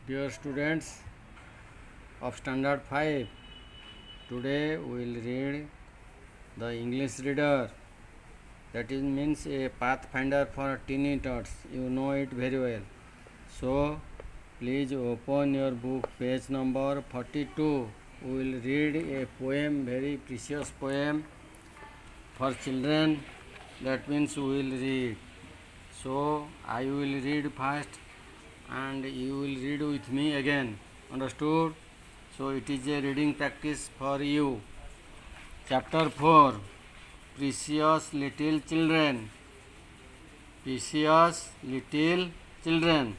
Dear students of Standard 5, today we will read the English Reader, that is means a pathfinder for teenagers. You know it very well. So please open your book, page number 42. We will read a poem, very precious poem for children. That means we will read. So I will read first and you will read with me again. Understood? So it is a reading practice for you. Chapter 4, Precious Little Children. Precious little children.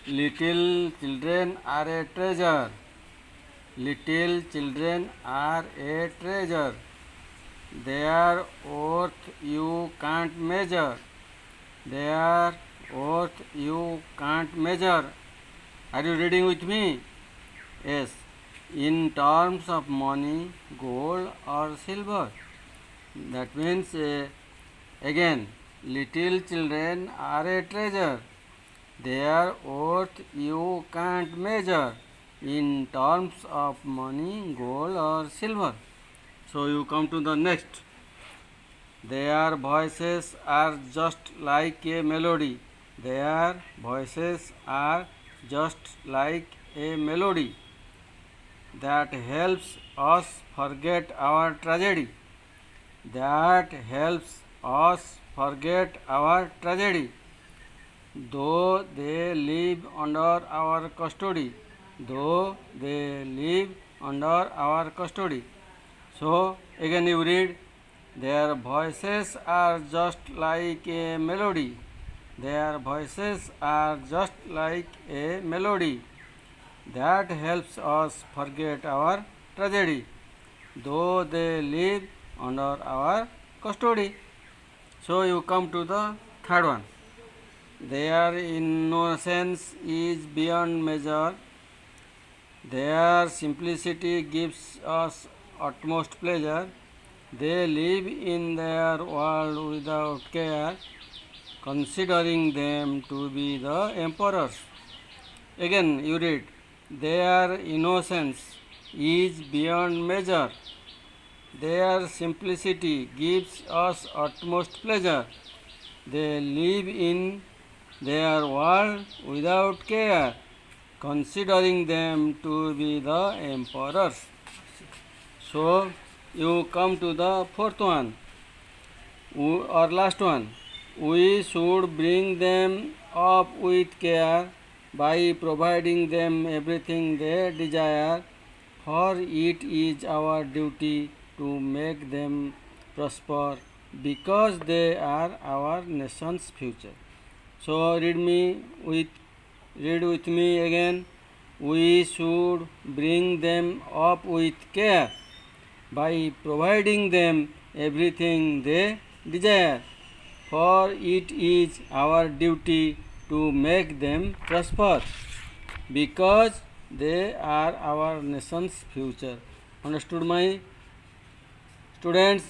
Little children are a treasure. Little children are a treasure. Their worth you can't measure. Their worth you can't measure. Are you reading with me? Yes. In terms of money, gold or silver. That means again, little children are a treasure. Their worth you can't measure in terms of money, gold or silver. So you come to the next. Their voices are just like a melody. Their voices are just like a melody that helps us forget our tragedy. That helps us forget our tragedy. Though they live under our custody. Though they live under our custody. So again you read, their voices are just like a melody. Their voices are just like a melody that helps us forget our tragedy, though they live under our custody. So you come to the third one. Their innocence is beyond measure. Their simplicity gives us utmost pleasure. They live in their world without care, considering them to be the emperors. Again you read, their innocence is beyond measure. Their simplicity gives us utmost pleasure. They live in their world without care, considering them to be the emperors. So you come to the fourth one or last one. We should bring them up with care by providing them everything they desire, for it is our duty to make them prosper because they are our nation's future. So read with me again. We should bring them up with care by providing them everything they desire, for it is our duty to make them prosper because they are our nation's future. Understood, my students?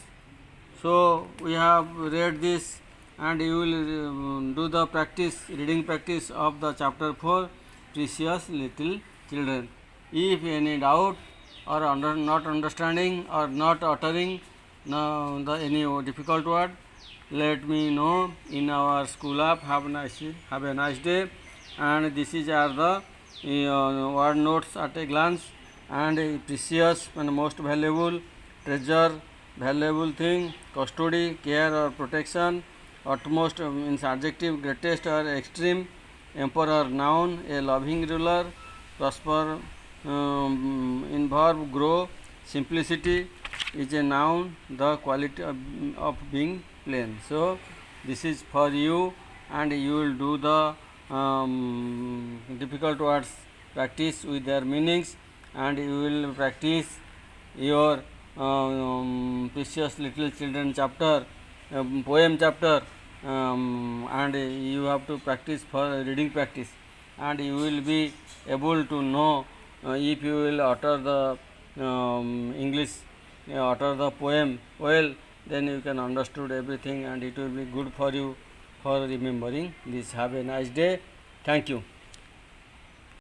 So we have read this and you will do the reading practice of the chapter 4, Precious Little Children. If any doubt or not understanding or not uttering any difficult word, let me know in our school app. Have a nice day. And this is the word notes at a glance, and precious and most valuable, treasure, valuable thing, custody, care or protection, utmost means adjective, greatest or extreme, emperor noun, a loving ruler, prosper in verb, grow, simplicity is a noun, the quality of being plain. So this is for you, and you will do the difficult words practice with their meanings, and you will practice your Precious Little Children chapter, poem chapter, and you have to practice for reading practice, and you will be able to know if you will utter the English, utter the poem well, then you can understood everything and it will be good for you for remembering this. Have a nice day. Thank you.